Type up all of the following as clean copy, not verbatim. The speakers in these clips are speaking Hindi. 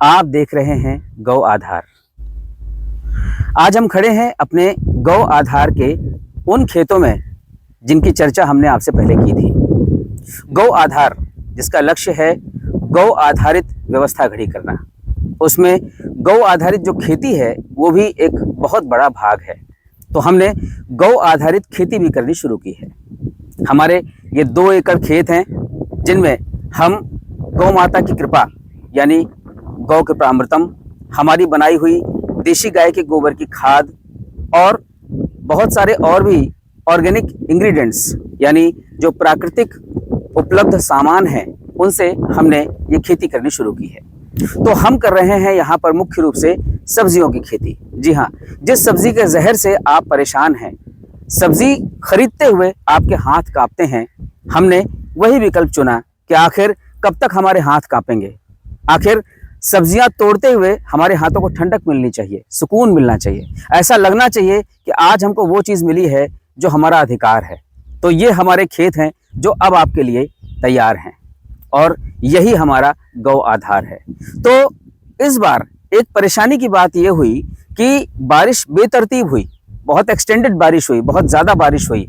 आप देख रहे हैं गौ आधार। आज हम खड़े हैं अपने गौ आधार के उन खेतों में जिनकी चर्चा हमने आपसे पहले की थी। गौ आधार जिसका लक्ष्य है गौ आधारित व्यवस्था खड़ी करना, उसमें गौ आधारित जो खेती है वो भी एक बहुत बड़ा भाग है। तो हमने गौ आधारित खेती भी करनी शुरू की है। हमारे ये 2 एकड़ खेत हैं जिनमें हम गौ माता की कृपा यानी गौ कृपा अमृतम, हमारी बनाई हुई देशी गाय के गोबर की खाद और बहुत सारे और भी ऑर्गेनिक इंग्रेडिएंट्स यानी जो प्राकृतिक उपलब्ध सामान हैं उनसे हमने ये खेती करनी शुरू की है। तो हम कर रहे हैं यहाँ पर मुख्य रूप से सब्जियों की खेती। जी हाँ, जिस सब्जी के जहर से आप परेशान हैं, सब्जी खरीदते हुए आपके हाथ कांपते हैं, हमने वही विकल्प चुना कि आखिर कब तक हमारे हाथ कांपेंगे। आखिर सब्जियां तोड़ते हुए हमारे हाथों को ठंडक मिलनी चाहिए, सुकून मिलना चाहिए, ऐसा लगना चाहिए कि आज हमको वो चीज़ मिली है जो हमारा अधिकार है। तो ये हमारे खेत हैं जो अब आपके लिए तैयार हैं और यही हमारा गौ आधार है। तो इस बार एक परेशानी की बात यह हुई कि बारिश बेतरतीब हुई, बहुत एक्सटेंडेड बारिश हुई, बहुत ज़्यादा बारिश हुई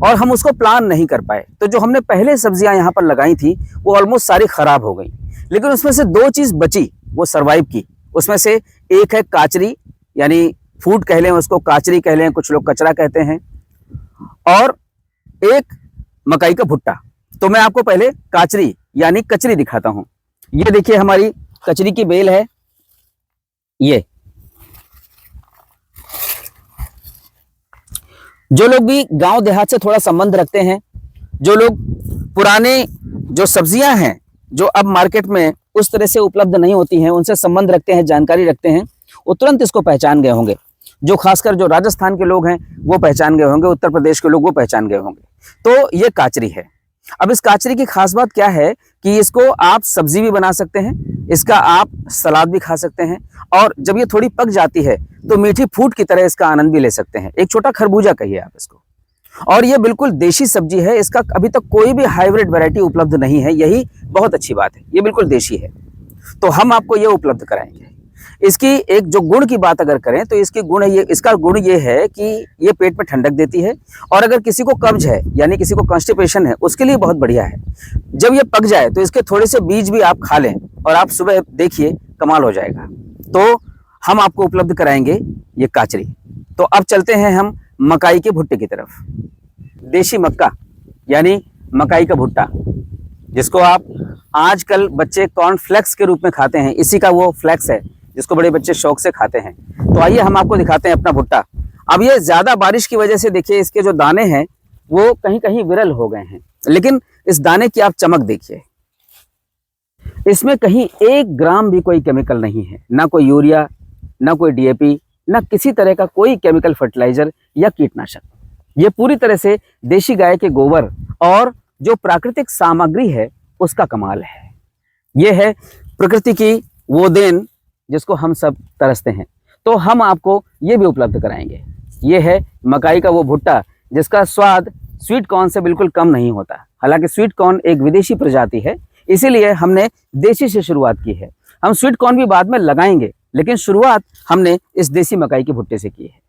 और हम उसको प्लान नहीं कर पाए। तो जो हमने पहले सब्जियां यहाँ पर लगाई थी वो ऑलमोस्ट सारी खराब हो गई, लेकिन उसमें से 2 चीज़ बची, वो सरवाइव की। उसमें से एक है काचरी यानी फूड कह लें उसको, काचरी कह लें, कुछ लोग कचरा कहते हैं, और एक मकई का भुट्टा। तो मैं आपको पहले काचरी यानी कचरी दिखाता हूं। ये देखिए हमारी कचरी की बेल है। ये जो लोग भी गांव देहात से थोड़ा संबंध रखते हैं, जो लोग पुराने जो सब्जियां हैं जो अब मार्केट में उस तरह से उपलब्ध नहीं होती हैं, उनसे संबंध रखते हैं, जानकारी रखते हैं, वो तुरंत इसको पहचान गए होंगे। जो खासकर जो राजस्थान के लोग हैं वो पहचान गए होंगे, उत्तर प्रदेश के लोग वो पहचान गए होंगे। तो ये काचरी है। अब इस काचरी की खास बात क्या है कि इसको आप सब्जी भी बना सकते हैं, इसका आप सलाद भी खा सकते हैं, और जब ये थोड़ी पक जाती है तो मीठी फूड की तरह इसका आनंद भी ले सकते हैं। एक छोटा खरबूजा कहिए आप इसको। और ये बिल्कुल देशी सब्जी है, इसका अभी तक कोई भी हाइब्रिड वैरायटी उपलब्ध नहीं है, यही बहुत अच्छी बात है। ये बिल्कुल देशी है, तो हम आपको ये उपलब्ध कराएंगे। इसकी एक जो गुण की बात अगर करें तो इसका गुण ये है कि ये पेट में ठंडक देती है, और अगर किसी को कब्ज है यानी किसी को कॉन्स्टिपेशन है उसके लिए बहुत बढ़िया है। जब ये पक जाए तो इसके थोड़े से बीज भी आप खा लें और आप सुबह देखिए कमाल हो जाएगा। तो हम आपको उपलब्ध कराएंगे ये काचरी। तो अब चलते हैं हम मकाई के भुट्टे की तरफ। देशी मक्का यानी मकाई का भुट्टा, जिसको आप आजकल बच्चे कॉर्नफ्लेक्स के रूप में खाते हैं, इसी का वो फ्लेक्स है जिसको बड़े बच्चे शौक से खाते हैं। तो आइए हम आपको दिखाते हैं अपना भुट्टा। अब ये ज्यादा बारिश की वजह से देखिए इसके जो दाने हैं वो कहीं कहीं विरल हो गए हैं, लेकिन इस दाने की आप चमक देखिए, इसमें कहीं 1 ग्राम भी कोई केमिकल नहीं है, ना कोई यूरिया, ना कोई डीएपी, ना किसी तरह का कोई केमिकल फर्टिलाइजर या कीटनाशक। ये पूरी तरह से देशी गाय के गोबर और जो प्राकृतिक सामग्री है उसका कमाल है। ये है प्रकृति की वो देन जिसको हम सब तरसते हैं। तो हम आपको ये भी उपलब्ध कराएंगे। ये है मकाई का वो भुट्टा जिसका स्वाद स्वीट कॉर्न से बिल्कुल कम नहीं होता। हालांकि स्वीट कॉर्न एक विदेशी प्रजाति है, इसीलिए हमने देशी से शुरुआत की है। हम स्वीट कॉर्न भी बाद में लगाएंगे, लेकिन शुरुआत हमने इस देसी मकाई के भुट्टे से की है।